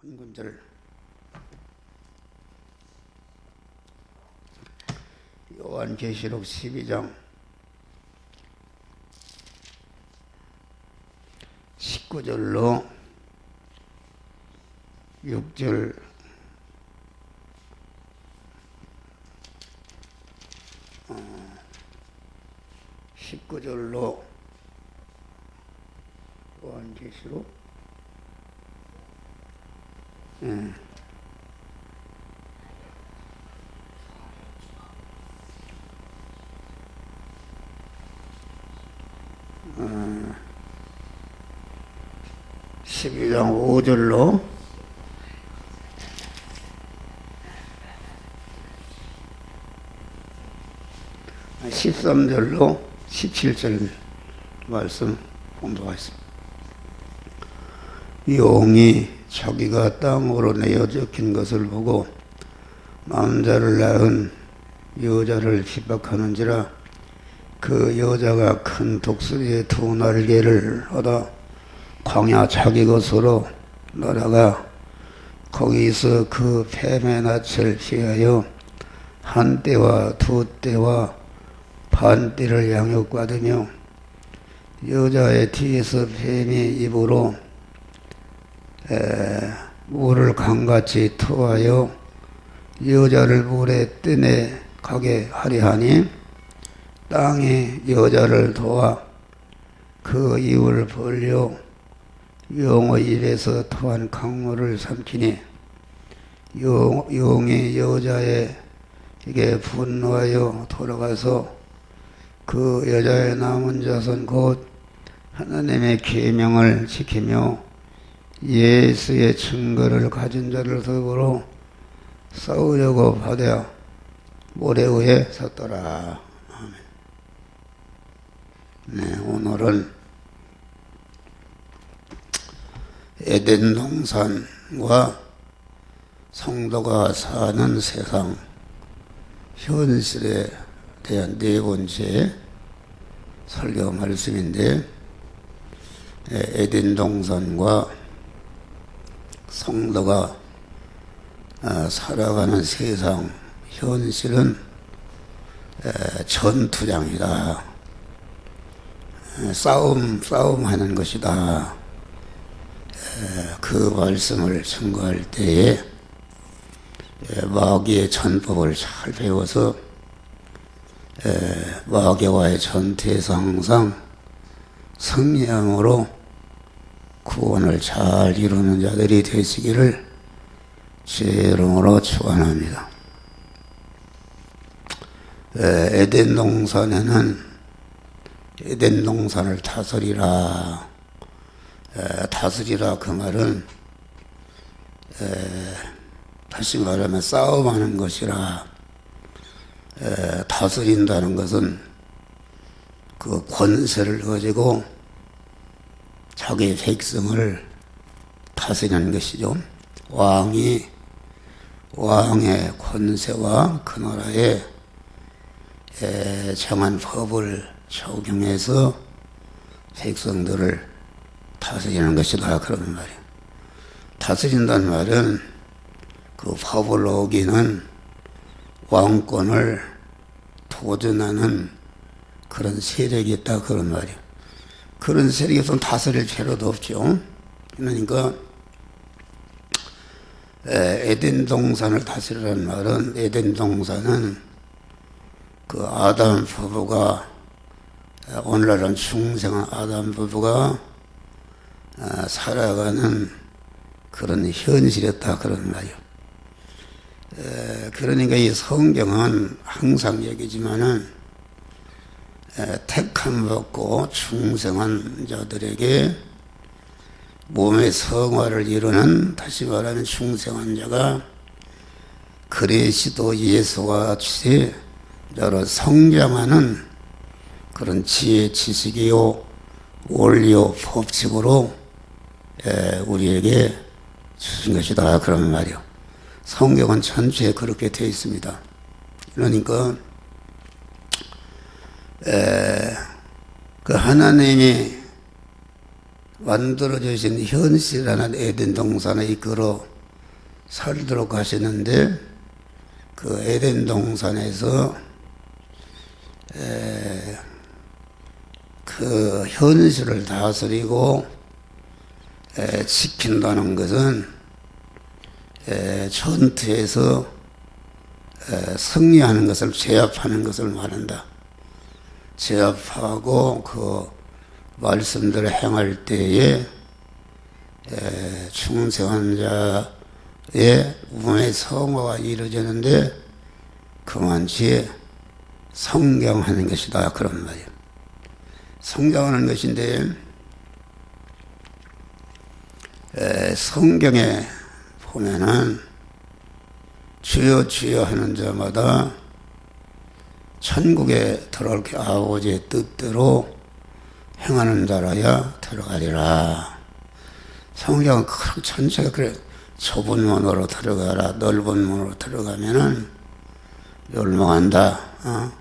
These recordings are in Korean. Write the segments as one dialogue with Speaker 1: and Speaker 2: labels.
Speaker 1: 한 군절 요한계시록 12장 19절로 6절 19절로 요한계시록 12장 5절로 13절로 17절 말씀 공부하겠습니다. 용이 자기가 땅으로 내어 적힌 것을 보고 남자를 낳은 여자를 핍박하는지라 그 여자가 큰 독수리의 두 날개를 얻어 광야 자기 것으로 날아가 거기서 그 뱀의 낯을 피하여 한 떼와 두 떼와 반 떼를 양육받으며 여자의 뒤에서 뱀이 입으로 물을 강같이 토하여 여자를 물에 떼내 가게 하려 하니 땅이 여자를 도와 그 입을 벌려 용의 입에서 토한 강물을 삼키니 용이 여자에게 분노하여 돌아가서 그 여자의 남은 자손 곧 하나님의 계명을 지키며 예수의 증거를 가진 자를 더불어 싸우려고 하되 모래 위에 섰더라. 아멘. 네, 오늘은 에덴 동산과 성도가 사는 세상 현실에 대한 네 번째 설교 말씀인데, 에덴 동산과 성도가 살아가는 세상 현실은 전투장이다. 싸움하는 것이다. 그 말씀을 증거할 때에 마귀의 전법을 잘 배워서 마귀와의 전투에서 항상 승리함으로 구원을 잘 이루는 자들이 되시기를 주의 이름으로 축원합니다. 에덴 동산에는 에덴 동산을 다스리라. 다스리라 그 말은 다시 말하면 싸움하는 것이라. 다스린다는 것은 그 권세를 가지고 자기 백성을 다스리는 것이죠. 왕의 권세와 그 나라의 정한 법을 적용해서 백성들을 다스리는 것이다. 그런 말이에요. 다스린다는 말은 그 법을 어기는 왕권을 도전하는 그런 세력이 있다. 그런 말이에요. 그런 세력이 좀 다스릴 필요도 없죠. 그러니까 에덴 동산을 다스리라는 말은, 에덴 동산은 그 아담 부부가, 오늘날은 중생한 아담 부부가 살아가는 그런 현실이었다. 그런 말이에요. 그러니까 이 성경은 항상 얘기지만은 택함 받고 충성한 자들에게 몸의 성화를 이루는, 다시 말하면 충성한 자가 그리스도 예수와 같이 여러 성장하는 그런 지혜, 지식이요 원리요 법칙으로 우리에게 주신 것이다. 그런 말이요. 성경은 전체에 그렇게 되어 있습니다. 그러니까 그 하나님이 만들어주신 현실이라는 에덴 동산을 이끌어 살도록 하시는데 그 에덴 동산에서 그 현실을 다스리고 지킨다는 것은 전투에서 승리하는 것을 제압하는 것을 말한다. 제압하고 그 말씀들을 행할 때에 충성한 자의 몸의 성화가 이루어지는데 그만치 성경하는 것이다, 그런 말이에요. 성경하는 것인데 성경에 보면은 주여 주여 하는 자마다 천국에 들어갈 아버지의 뜻대로 행하는 자라야 들어가리라. 성경은 전체가 그래. 좁은 문으로 들어가라, 넓은 문으로 들어가면은 멸망한다.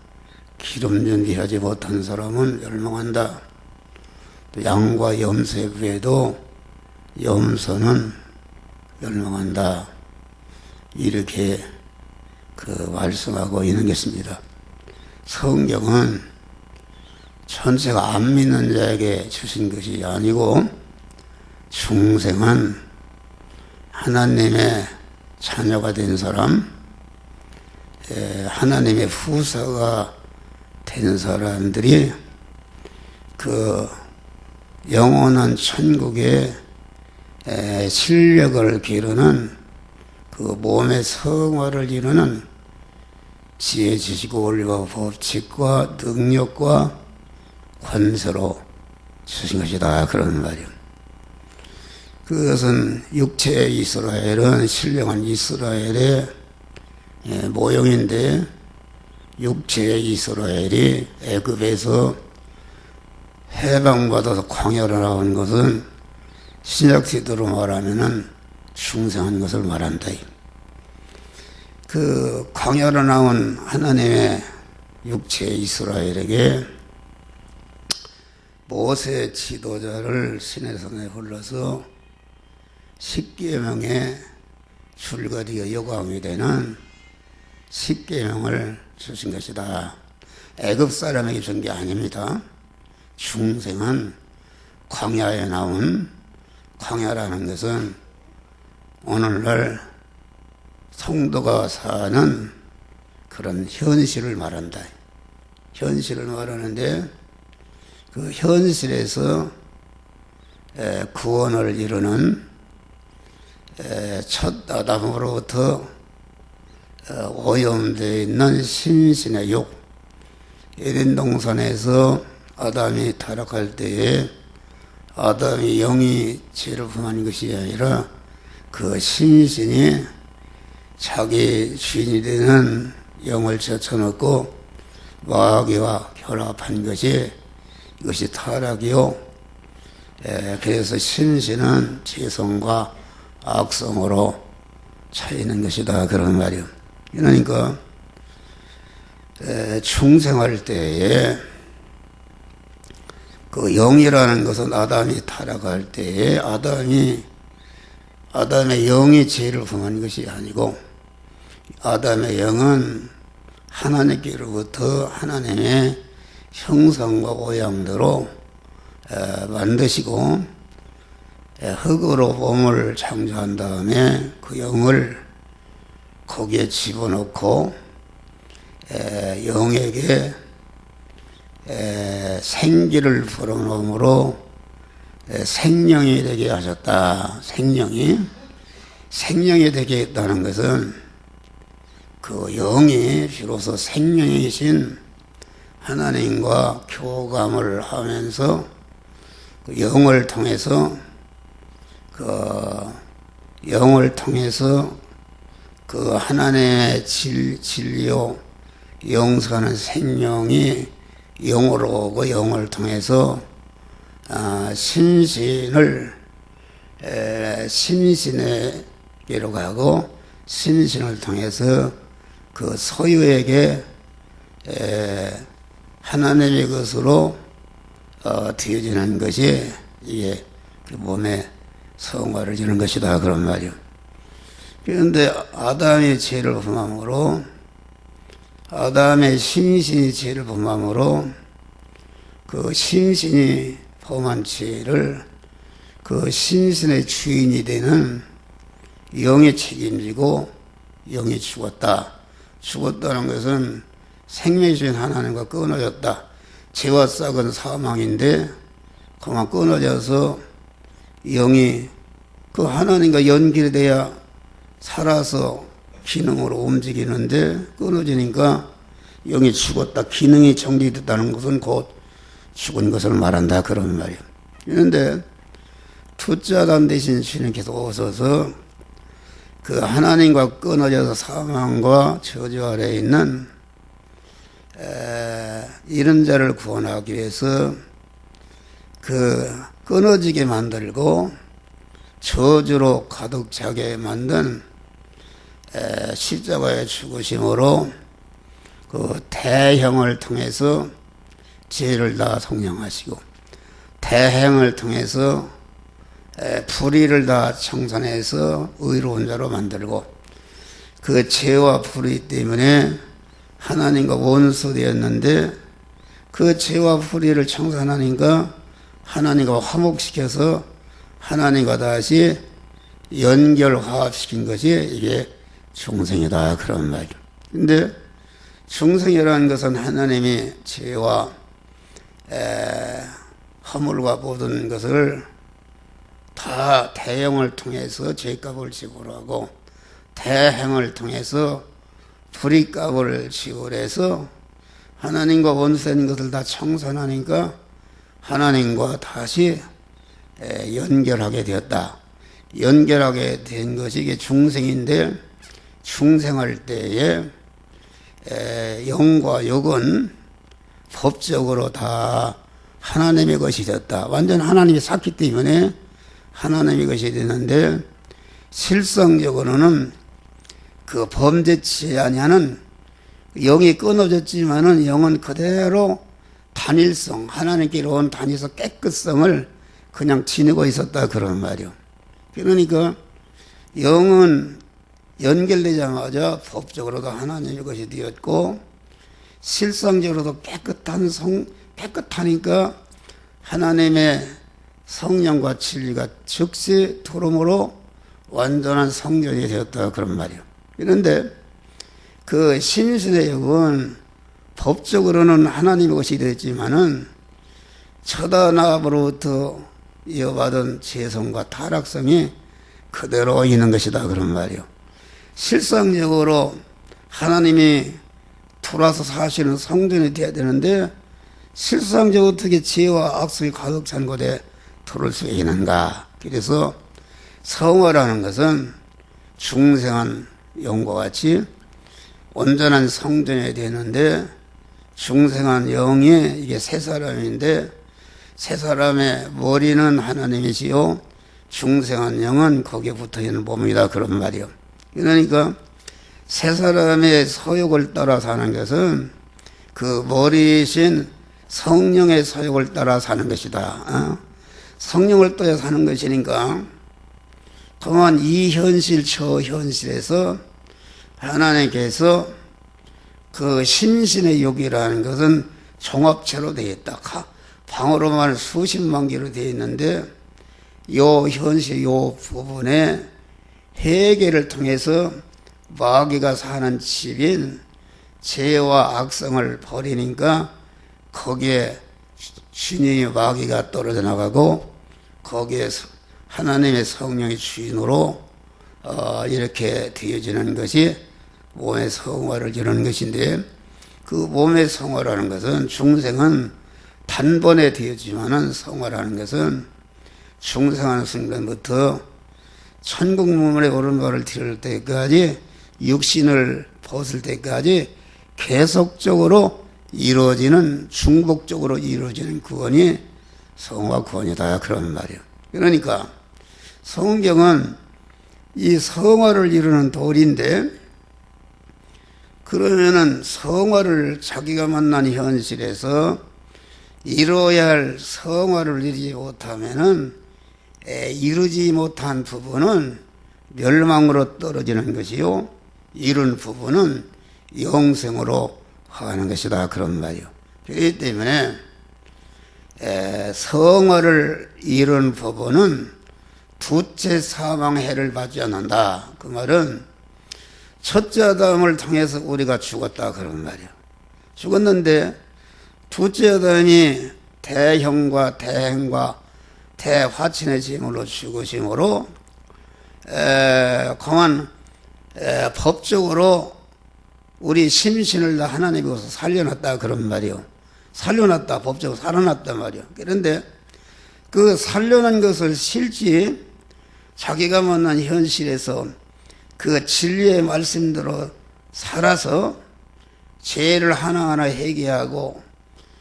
Speaker 1: 기름 준비하지 못한 사람은 멸망한다. 또 양과 염소의 외에도 염소는 멸망한다. 이렇게 말씀하고 있는 것입니다. 성경은 전체가 안 믿는 자에게 주신 것이 아니고 중생은 하나님의 자녀가 된 사람, 하나님의 후사가 된 사람들이 그 영원한 천국의 실력을 기르는 그 몸의 성화를 이루는 지혜, 지식, 원리와 법칙과 능력과 권세로 주신 것이다, 그런 말이에요. 그것은 육체의 이스라엘은 신령한 이스라엘의 모형인데 육체의 이스라엘이 애굽에서 해방받아서 광야로 나온 것은 신약시대로 말하면은 중생한 것을 말한다. 그 광야로 나온 하나님의 육체의 이스라엘에게 모세 지도자를 시내산에 불러서 십계명의 줄거리가 요구함이 되는 십계명을 주신 것이다. 애굽 사람에게 준 게 아닙니다. 중생은 광야에 나온, 광야라는 것은 오늘날 성도가 사는 그런 현실을 말한다. 현실을 말하는데 그 현실에서 구원을 이루는 첫 아담으로부터 오염되어 있는 신신의 육, 에덴 동산에서 아담이 타락할 때에 아담이 영이 죄를 범한 것이 아니라 그 신신이 자기 주인이 되는 영을 젖혀놓고 마귀와 결합한 것이 이것이 타락이요. 그래서 신신은 죄성과 악성으로 차이는 것이다, 그런 말이요. 그러니까 중생할 때에 그 영이라는 것은 아담이 타락할 때에 아담의 영이 죄를 범한 것이 아니고 아담의 영은 하나님께로부터 하나님의 형상과 모양대로 만드시고 흙으로 몸을 창조한 다음에 그 영을 거기에 집어넣고 영에게 생기를 불어넣음으로 생명이 되게 하셨다. 생명이 되게 했다는 것은 그 영이 비로소 생명이신 하나님과 교감을 하면서 그 영을 통해서 그 하나님의 진리요 영사하는 생명이 영으로 오고 영을 통해서 신신에게로 가고 신신을 통해서 그 소유에게 하나님의 것으로 되어지는 것이 이게 그 몸에 성화를 주는 것이다, 그런 말이요. 그런데 아담의 죄를 범함으로, 아담의 심신이 죄를 범함으로 그 심신이 범한 죄를 그 심신의 주인이 되는 영이 책임지고 영이 죽었다. 죽었다는 것은 생명주인 하나님과 끊어졌다. 죄와 싹은 사망인데 그만 끊어져서 영이 그 하나님과 연결돼야 살아서 기능으로 움직이는데 끊어지니까 영이 죽었다. 기능이 정지됐다는 것은 곧 죽은 것을 말한다. 그런 말이에요. 그런데 둘째 아담 대신 주님께서 오셔서 그 하나님과 끊어져서 사망과 저주 아래에 있는 이런 자를 구원하기 위해서 그 끊어지게 만들고 저주로 가득 차게 만든 십자가의 죽으심으로 그 대형을 통해서 죄를 다 속량하시고 대행을 통해서 불의를 다 청산해서 의로운 자로 만들고 그 죄와 불의 때문에 하나님과 원수 되었는데 그 죄와 불의를 청산하니까 하나님과 화목시켜서 하나님과 다시 연결 화합시킨 것이 이게 중생이다. 그런 말이에요. 근데 중생이라는 것은 하나님이 죄와 허물과 모든 것을 다 대형을 통해서 죄값을 지불하고 대행을 통해서 불의값을 지불해서 하나님과 원수된 것을 다 청산하니까 하나님과 다시 연결하게 되었다. 연결하게 된 것이 이게 중생인데 중생할 때에 영과 육은 법적으로 다 하나님의 것이 됐다. 완전 하나님이 샀기 때문에 하나님의 것이 되는데 실성적으로는 그 범죄치 아니하는 영이 끊어졌지만은 영은 그대로 단일성, 하나님께로 온 단일성, 깨끗성을 그냥 지니고 있었다. 그런 말이요. 그러니까 영은 연결되자마자 법적으로도 하나님의 것이 되었고 실성적으로도 깨끗하니까 하나님의 성령과 진리가 즉시 들어옴으로 완전한 성전이 되었다. 그런 말이요. 그런데 그 심신의 영은 법적으로는 하나님의 것이 되었지만은 첫 아담으로부터 이어받은 죄성과 타락성이 그대로 있는 것이다. 그런 말이요. 실상적으로 하나님이 돌아서 사시는 성전이 되어야 되는데 실상적으로 어떻게 죄와 악성이 가득 찬 곳에 들어올 수 있는가. 그래서 성화라는 것은 중생한 영과 같이 온전한 성전이 되는데 중생한 영이 이게 세 사람인데 세 사람의 머리는 하나님이시요 중생한 영은 거기에 붙어있는 몸이다. 그런 말이요. 그러니까 세 사람의 서욕을 따라 사는 것은 그 머리이신 성령의 서욕을 따라 사는 것이다. 성령을 따라 사는 것이니까 또한 이 현실 저 현실에서 하나님께서 그 신신의 욕이라는 것은 종합체로 되어 있다. 방으로만 수십만 개로 되어 있는데 요 현실 요 부분에 회개를 통해서 마귀가 사는 집인 죄와 악성을 버리니까 거기에 주님의 마귀가 떨어져 나가고 거기에 하나님의 성령의 주인으로 이렇게 되어지는 것이 몸의 성화를 이루는 것인데 그 몸의 성화라는 것은 중생은 단번에 되어지만은 성화라는 것은 중생하는 순간부터 천국 문물에 오른발을 디딜 때까지 육신을 벗을 때까지 계속적으로 이루어지는 중복적으로 이루어지는 구원이 성화 구원이다. 그런 말이에요. 그러니까 성경은 이 성화를 이루는 도리인데 그러면은 성화를 자기가 만난 현실에서 이루어야 할 성화를 이루지 못하면은 이루지 못한 부분은 멸망으로 떨어지는 것이요, 이룬 부분은 영생으로 가는 것이다, 그런 말이요. 그렇기 때문에 성화를 이룬 부분은 두째 사망해를 받지 않는다. 그 말은 첫째 아담을 통해서 우리가 죽었다, 그런 말이요. 죽었는데 두째 아담이 대형과 대행과 대화친의 짐으로 죽으심으로 그만 법적으로 우리 심신을 다 하나님께서 살려놨다, 그런 말이요. 살려놨다, 법적으로 살아났단 말이요. 그런데 그 살려난 것을 실제 자기가 만난 현실에서 그 진리의 말씀대로 살아서 죄를 하나하나 회개하고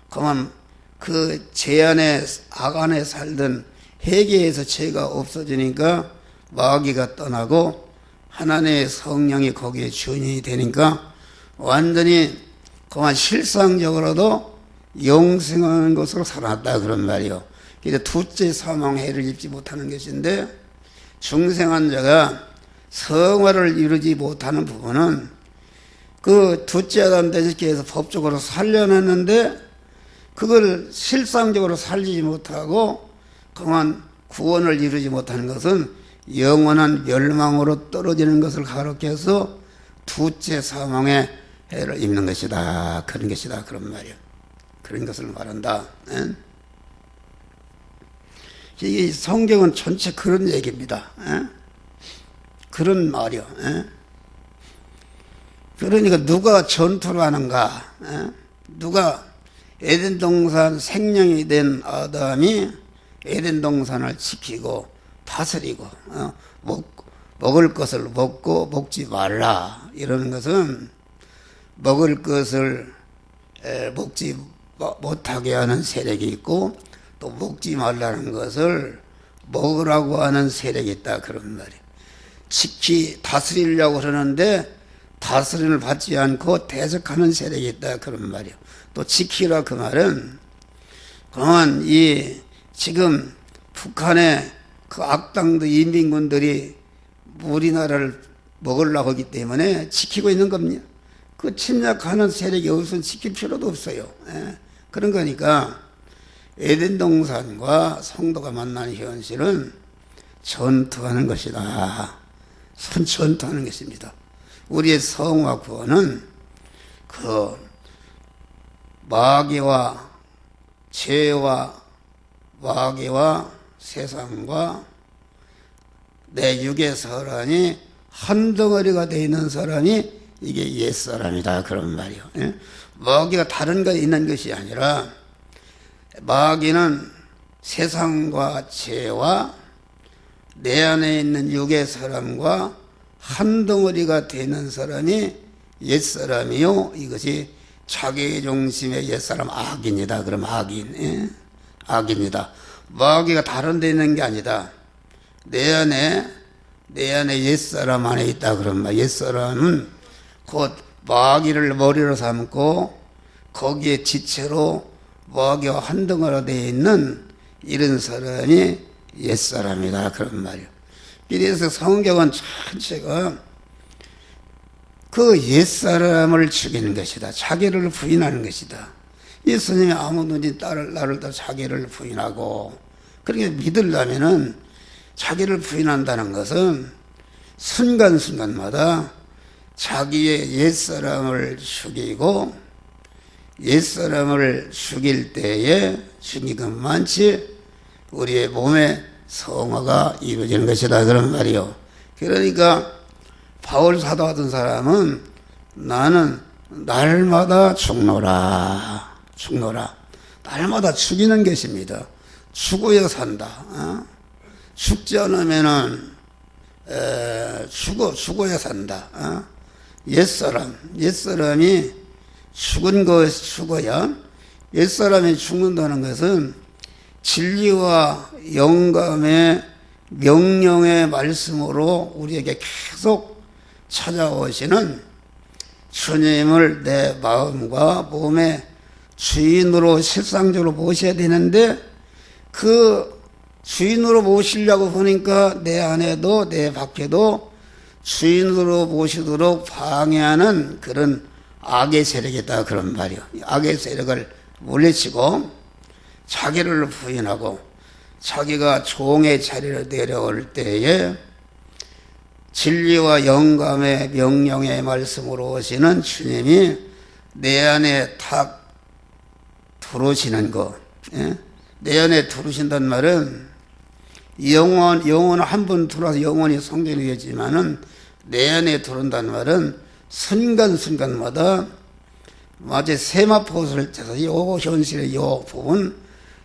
Speaker 1: 그만 그 죄 안에 악 안에 살던 회개해서 죄가 없어지니까 마귀가 떠나고 하나님의 성령이 거기에 주인이 되니까 완전히 그만 실상적으로도 영생하는 것으로 살았다, 그런 말이요. 그래서 두째 사망해를 입지 못하는 것인데, 중생한 자가 성화를 이루지 못하는 부분은 그 두째 아담 대적해서 법적으로 살려놨는데 그걸 실상적으로 살리지 못하고 그만 구원을 이루지 못하는 것은 영원한 멸망으로 떨어지는 것을 가로켜서 두째 사망의 해를 입는 것이다, 그런 것이다, 그런 말이요. 그런 것을 말한다. 이 성경은 전체 그런 얘기입니다. 그런 말이요. 그러니까 누가 전투를 하는가? 누가 에덴 동산 생명이 된 아담이 에덴 동산을 지키고 다스리고 먹을 것을 먹고 먹지 말라, 이러는 것은 먹을 것을 먹지 못하게 하는 세력이 있고 또 먹지 말라는 것을 먹으라고 하는 세력이 있다, 그런 말이에요. 다스리려고 그러는데 다스림을 받지 않고 대적하는 세력이 있다, 그런 말이에요. 또 지키라, 그 말은 그만 이 지금 북한의 그 악당들 인민군들이 우리나라를 먹으려고 하기 때문에 지키고 있는 겁니다. 그 침략하는 세력이 없으면 지킬 필요도 없어요. 그런 거니까 에덴 동산과 성도가 만나는 현실은 전투하는 것이다. 전투하는 것입니다. 우리의 성화 구원은 그 마귀와 죄와 마귀와 세상과 내 육의 사람이 한 덩어리가 되어 있는 사람이 이게 옛사람이다, 그런 말이요. 마귀가 다른 거 있는 것이 아니라 마귀는 세상과 죄와 내 안에 있는 육의 사람과 한 덩어리가 되는 사람이 옛사람이요, 이것이 자기 중심의 옛사람 악인이다. 그럼 악인, 악인이다. 마귀가 다른 데 있는 게 아니다. 내 안에 옛사람 안에 있다. 그러면 옛사람은 곧 마귀를 머리로 삼고 거기에 지체로 마귀와 한 덩어리가 되어 있는 이런 사람이 옛사람이다, 그런 말이에요. 그래서 성경은 전체가 그 옛사람을 죽이는 것이다. 자기를 부인하는 것이다. 예수님이 아무든지 나를 따라 자기를 부인하고, 그렇게 믿으려면은 자기를 부인한다는 것은 순간순간마다 자기의 옛사람을 죽이고, 옛사람을 죽일 때에 죽인 것만치 우리의 몸의 성화가 이루어지는 것이다, 그런 말이요. 그러니까 바울 사도 같은 사람은 나는 날마다 죽노라. 날마다 죽이는 것입니다. 죽어야 산다. 죽지 않으면은 죽어야 산다. 옛사람이 죽은 것에서 죽어야, 옛사람이 죽는다는 것은 진리와 영감의 명령의 말씀으로 우리에게 계속 찾아오시는 주님을 내 마음과 몸의 주인으로 실상적으로 모셔야 되는데, 그 주인으로 모시려고 보니까 내 안에도 내 밖에도 주인으로 모시도록 방해하는 그런 악의 세력이 있다 그런 말이요. 악의 세력을 물리치고 자기를 부인하고 자기가 종의 자리를 내려올 때에 진리와 영감의 명령의 말씀으로 오시는 주님이 내 안에 탁 들어오시는 거. 예? 내 안에 들어오신다는 말은 영혼은 한 번 들어와서 영혼이 성전이 되지만은 내 안에 들어온다는 말은 순간순간마다 마치 세마포를 짜서 요 현실의 요 부분,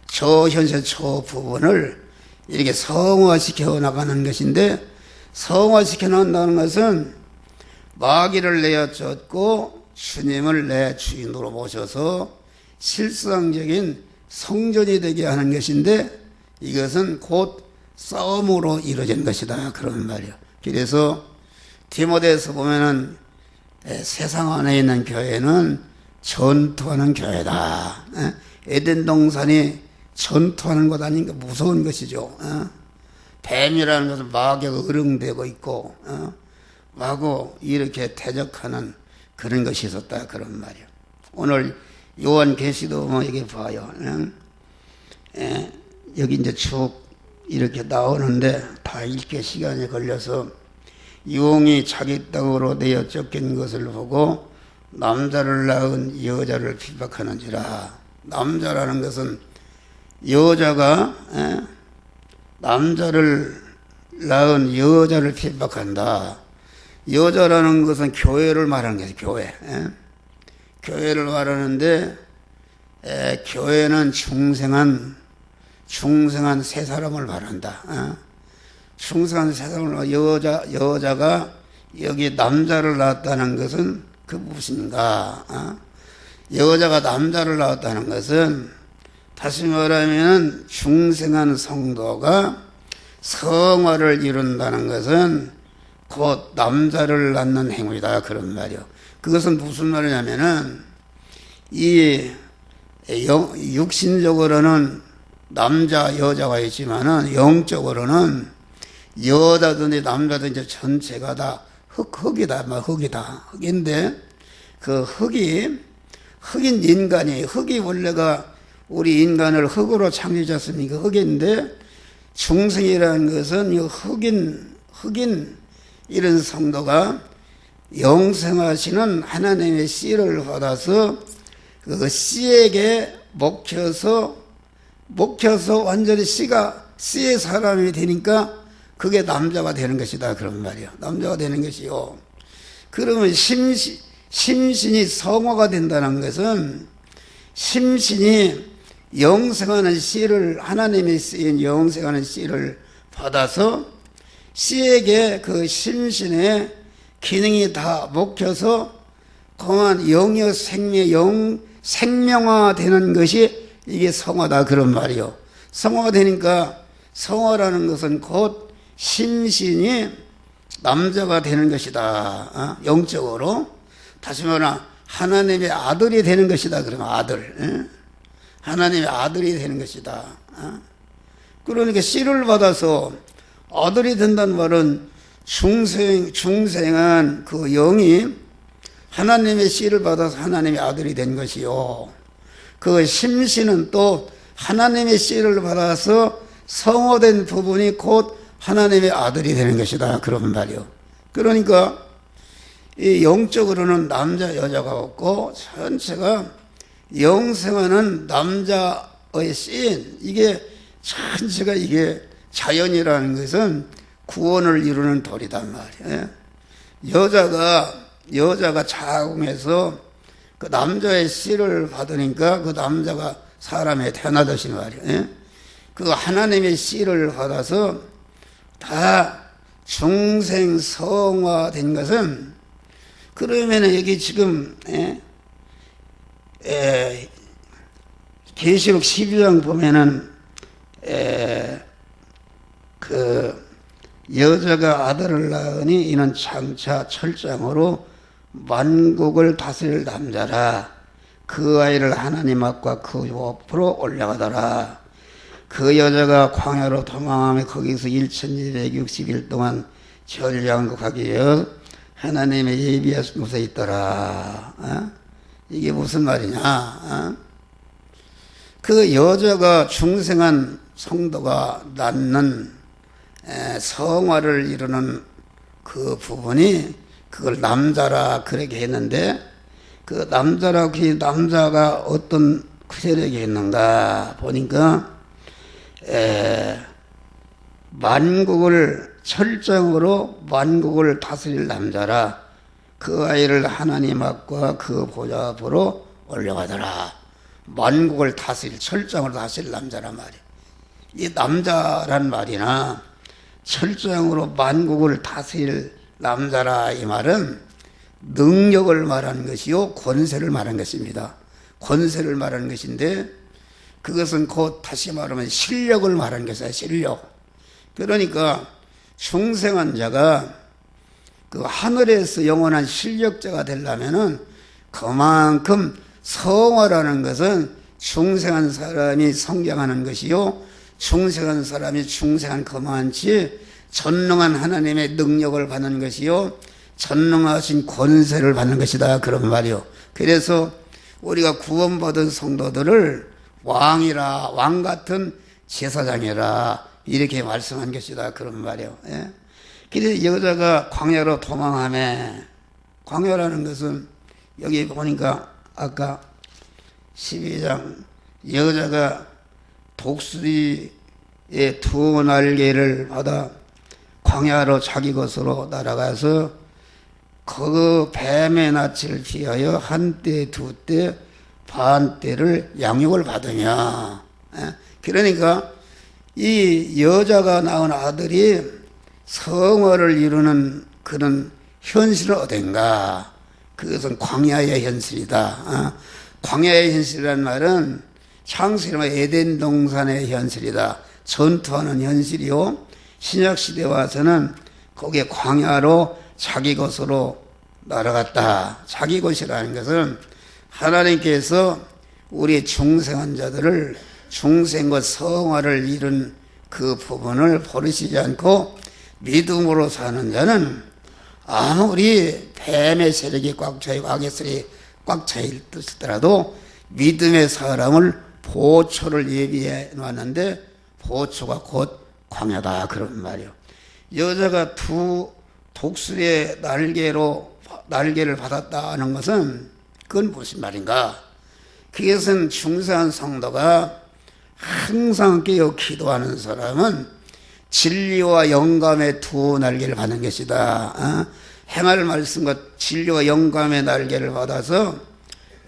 Speaker 1: 저 현실 저 부분을 이렇게 성화시켜 나가는 것인데, 성화시켜 나간다는 것은 마귀를 내어 쫓고 주님을 내 주인으로 모셔서 실상적인 성전이 되게 하는 것인데, 이것은 곧 싸움으로 이루어진 것이다 그런 말이에요. 그래서 디모데에서 보면은 세상 안에 있는 교회는 전투하는 교회다. 에덴 동산이 전투하는 것 아닌가, 무서운 것이죠. 뱀이라는 것은 마귀가 어릉되고 있고 마구 이렇게 대적하는 그런 것이 있었다 그런 말이에요. 오늘 요한계시도 뭐 여기 봐요. 여기 이제 쭉 이렇게 나오는데 다 읽게 시간이 걸려서, 용이 자기 땅으로 내어 쫓긴 것을 보고 남자를 낳은 여자를 핍박하는지라. 남자라는 것은 여자가 남자를 낳은 여자를 핍박한다. 여자라는 것은 교회를 말하는 거죠. 교회. 교회를 말하는데 교회는 중생한 세 사람을 말한다. 충성한 세상을 여자가 여기 남자를 낳았다는 것은 그 무엇인가? 여자가 남자를 낳았다는 것은 다시 말하면 중생한 성도가 성화를 이룬다는 것은 곧 남자를 낳는 행위다 그런 말이요. 그것은 무슨 말이냐면은 이 육신적으로는 남자 여자가 있지만은 영적으로는 여자든지 남자든지 전체가 다 흙이다. 흙인데 그 흙인 인간이, 흙이 원래가 우리 인간을 흙으로 창조했습니까? 흙인데 중생이라는 것은 이 흙인 이런 성도가 영생하시는 하나님의 씨를 받아서 그 씨에게 먹혀서 완전히 씨의 사람이 되니까 그게 남자가 되는 것이다 그런 말이야. 남자가 되는 것이요. 그러면 심신이 성화가 된다는 것은 심신이 영생하는 씨를, 하나님의 씨인 영생하는 씨를 받아서 씨에게 그 심신의 기능이 다 먹혀서 그만 영의 생명화 되는 것이 이게 성화다 그런 말이요. 성화가 되니까 성화라는 것은 곧 심신이 남자가 되는 것이다. 영적으로. 다시 말하면 하나님의 아들이 되는 것이다. 그러면 아들. 하나님의 아들이 되는 것이다. 그러니까 씨를 받아서 아들이 된다는 말은 중생한 그 영이 하나님의 씨를 받아서 하나님의 아들이 된 것이요. 그 심신은 또 하나님의 씨를 받아서 성화된 부분이 곧 하나님의 아들이 되는 것이다 그런 말이요. 그러니까 이 영적으로는 남자 여자가 없고 전체가 영생하는 남자의 씨인, 이게 전체가 이게 자연이라는 것은 구원을 이루는 도리단 말이에요. 여자가 자궁에서 그 남자의 씨를 받으니까 그 남자가 사람에 태어나듯이 말이에요. 그 하나님의 씨를 받아서 다 중생 성화된 것은, 그러면 여기 지금 계시록 12장 보면은 그 여자가 아들을 낳으니 이는 장차 철장으로 만국을 다스릴 남자라. 그 아이를 하나님 앞과 그 옆으로 올라가더라. 그 여자가 광야로 도망하며 거기서 1260일 동안 전량극하기 위하여 하나님의 예비하심에 있더라. 이게 무슨 말이냐? 그 여자가 중생한 성도가 낳는 성화를 이루는 그 부분이 그걸 남자라 그렇게 했는데, 그 남자라 그 남자가 어떤 세력이 있는가 보니까 만국을 철저으로 만국을 다스릴 남자라, 그 아이를 하나님 앞과 그 보좌 앞으로 올려가더라. 만국을 다스릴, 철저으로 다스릴 남자란 말이야. 이 남자란 말이나 철저으로 만국을 다스릴 남자라, 이 말은 능력을 말하는 것이요 권세를 말하는 것입니다. 권세를 말하는 것인데, 그것은 곧 다시 말하면 실력을 말하는 것이야. 실력. 그러니까 중생한 자가 그 하늘에서 영원한 실력자가 되려면은 그만큼 성화라는 것은 중생한 사람이 성장하는 것이요, 중생한 사람이 중생한 그만치 전능한 하나님의 능력을 받는 것이요, 전능하신 권세를 받는 것이다, 그런 말이요. 그래서 우리가 구원받은 성도들을 왕이라, 왕 같은 제사장이라 이렇게 말씀한 것이다, 그런 말이요. 예? 그래서 여자가 광야로 도망하며, 광야라는 것은 여기 보니까 아까 12장 여자가 독수리의 두 날개를 받아 광야로 자기 것으로 날아가서 그 뱀의 낯을 피하여 한때 두때 반때를 양육을 받으며, 그러니까 이 여자가 낳은 아들이 성화를 이루는 그런 현실은 어딘가? 그것은 광야의 현실이다. 광야의 현실이라는 말은 창세기의 에덴 동산의 현실이다. 전투하는 현실이요, 신약시대에 와서는 거기에 광야로 자기 것으로 날아갔다. 자기 것이라는 것은 하나님께서 우리 중생한 자들을 중생과 성화를 이룬 그 부분을 버리시지 않고 믿음으로 사는 자는 아무리 뱀의 세력이 꽉 차있고 악의 세력이 꽉 차있더라도 믿음의 사람을 보초를 예비해 놨는데, 보초가 곧 광야다, 그런 말이요. 여자가 두 독수리의 날개를 받았다는 것은 그건 무슨 말인가? 그것은 중생한 성도가 항상 깨어 기도하는 사람은 진리와 영감의 두 날개를 받는 것이다. 행할 말씀과 진리와 영감의 날개를 받아서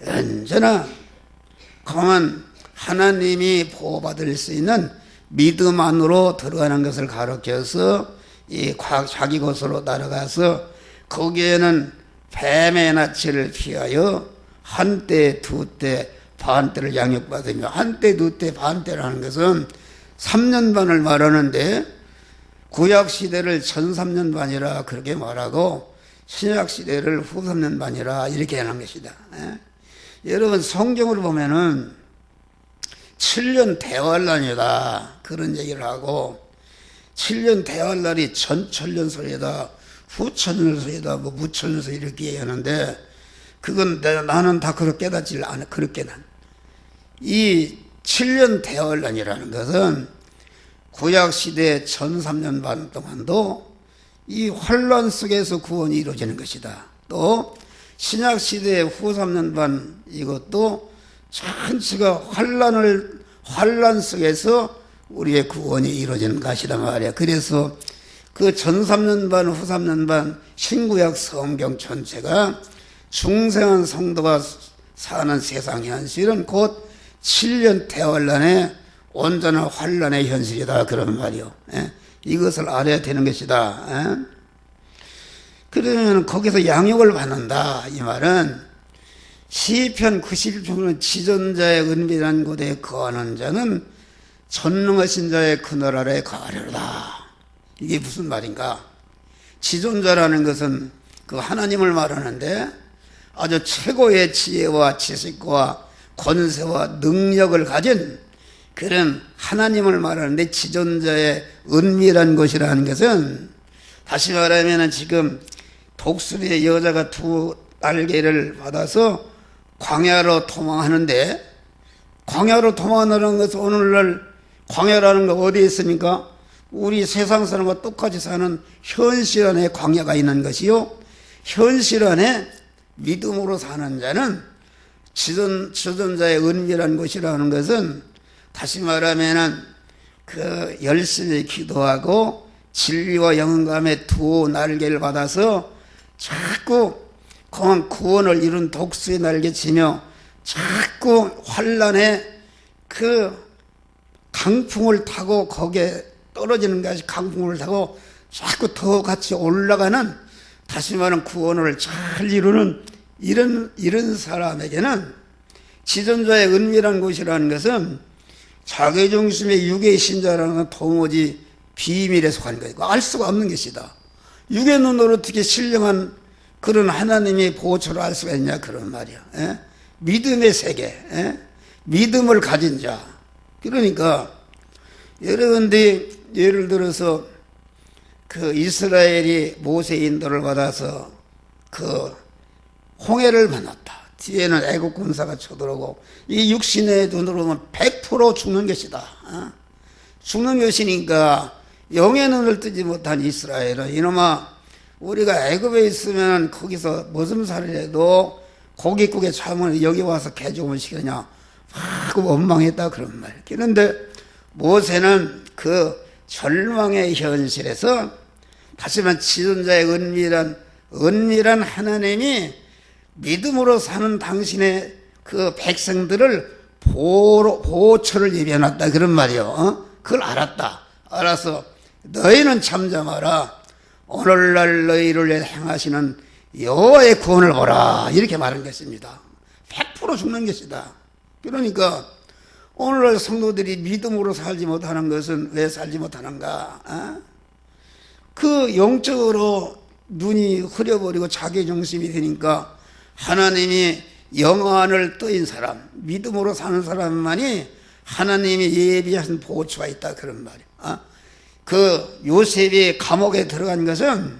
Speaker 1: 언제나 강한 하나님이 보호받을 수 있는 믿음 안으로 들어가는 것을 가르쳐서 이 자기 곳으로 날아가서 거기에는 뱀의 낯을 피하여 한때 두때 반때를 양육받으며, 한때 두때 반때라는 것은 3년 반을 말하는데 구약시대를 전 3년 반이라 그렇게 말하고 신약시대를 후 3년 반이라 이렇게 하는 것이다. 여러분 성경을 보면은 7년 대환란이다 그런 얘기를 하고, 7년 대환란이 전천년설이다, 후천년설이다, 뭐 무천년설 이렇게 얘기하는데, 그건 나는 다 그렇게 깨닫지를 않아. 그렇게 난. 이 7년 대환란이라는 것은 구약시대 전 3년 반 동안도 이 환란 속에서 구원이 이루어지는 것이다. 또 신약시대 후 3년 반 이것도 전체가 환란 속에서 우리의 구원이 이루어지는 것이다 말이야. 그래서 그 전 3년 반, 후 3년 반 신구약 성경 전체가 중생한 성도가 사는 세상 현실은 곧 7년 대환란의 온전한 환란의 현실이다, 그런 말이요. 이것을 알아야 되는 것이다. 그러면 거기서 양육을 받는다, 이 말은 시편 91편은 지존자의 은밀한 곳에 거하는 자는 전능하신 자의 그늘 아래에 거하리로다. 이게 무슨 말인가? 지존자라는 것은 그 하나님을 말하는데 아주 최고의 지혜와 지식과 권세와 능력을 가진 그런 하나님을 말하는데 지존자의 은밀한 것이라는 것은 다시 말하면 지금 독수리의 여자가 두 날개를 받아서 광야로 도망하는데, 광야로 도망하는 것은 오늘날 광야라는 거 어디에 있습니까? 우리 세상 사람과 똑같이 사는 현실 안에 광야가 있는 것이요, 현실 안에 믿음으로 사는 자는 지존자의 은밀한 것이라는 것은 다시 말하면 그 열심히 기도하고 진리와 영감의 두 날개를 받아서 자꾸 그만 구원을 이룬 독수리 날개치며 자꾸 환란의 그 강풍을 타고 거기에 떨어지는 것이 강풍을 타고 자꾸 더 같이 올라가는, 다시 말하면 구원을 잘 이루는 이런 사람에게는 지존자의 은밀한 것이라는 것은 자기중심의 육의 신자라는 건 도무지 비밀에 속한 것이고 알 수가 없는 것이다. 육의 눈으로 어떻게 신령한 그런 하나님의 보호처를 알 수가 있냐, 그런 말이야. 에? 믿음의 세계, 에? 믿음을 가진 자. 그러니까 여러분들이 예를 들어서 그 이스라엘이 모세의 인도를 받아서 그 홍해를 만났다. 뒤에는 애국 군사가 쳐들어오고 이 육신의 눈으로 보면 100% 죽는 것이다. 죽는 것이니까 영의 눈을 뜨지 못한 이스라엘은 이놈아, 우리가 애굽에 있으면 거기서 무슨 살을 해도 고깃국에 참으면 여기 와서 개죽음을 시키느냐 하고 원망했다, 그런 말. 그런데 모세는 그 절망의 현실에서 다시 말해 지존자의 은밀한 하나님이 믿음으로 사는 당신의 그 백성들을 보호처를 예비해놨다, 그런 말이요. 그걸 알아서 너희는 잠잠하라, 오늘날 너희를 행하시는 여호와의 구원을 보라, 이렇게 말한 것입니다. 100% 죽는 것이다. 그러니까 오늘날 성도들이 믿음으로 살지 못하는 것은 왜 살지 못하는가? 그 영적으로 눈이 흐려버리고 자기중심이 되니까 하나님이 영안을 뜨인 사람, 믿음으로 사는 사람만이 하나님이 예비하신 보호처가 있다, 그런 말이야. 그 요셉이 감옥에 들어간 것은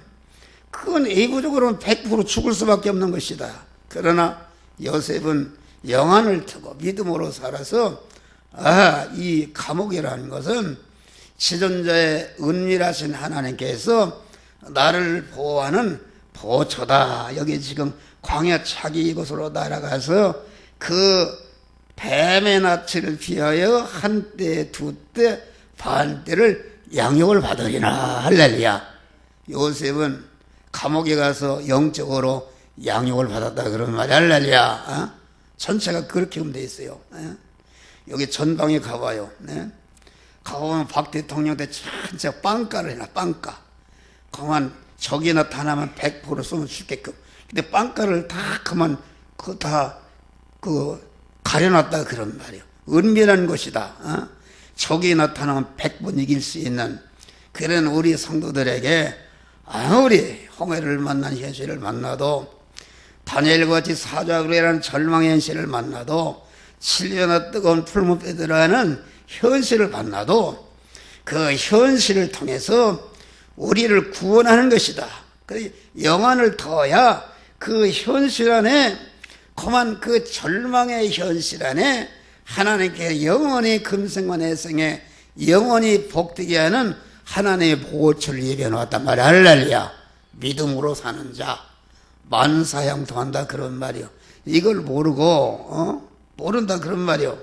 Speaker 1: 그건 의무적으로는 100% 죽을 수밖에 없는 것이다. 그러나 요셉은 영안을 트고 믿음으로 살아서 이 감옥이라는 것은 지존자의 은밀하신 하나님께서 나를 보호하는 보호처다. 여기 지금 광야 차기 이곳으로 날아가서 그 뱀의 낯을 피하여 한때 두때 반때를 양육을 받으리나. 할렐루야. 요셉은 감옥에 가서 영적으로 양육을 받았다, 그런 말이야. 할렐루야. 전체가 그렇게 되어 있어요. 여기 전방에 가봐요. 가보면 박 대통령 때 전체 빵가를 해놔, 빵가. 그만 적이 나타나면 100% 쏘면 죽게끔. 근데 빵가를 다 그만 가려놨다, 그런 말이에요. 은밀한 것이다. 적이 나타나면 100번 이길 수 있는 그런 우리 성도들에게 아무리 홍해를 만난 현실을 만나도, 다니엘과 같이 사자굴이라는 절망의 현실을 만나도, 7년의 뜨거운 풀무배들하는 현실을 만나도 그 현실을 통해서 우리를 구원하는 것이다. 그 영안을 더야 그 현실 안에, 그만 그 절망의 현실 안에 하나님께 영원히 금생과 내생에 영원히 복되게 하는 하나님의 보호처를 예비해 놓았단 말이야. 할렐루야. 믿음으로 사는 자 만사형통한다, 그런 말이요. 이걸 모르고 모른다, 그런 말이요.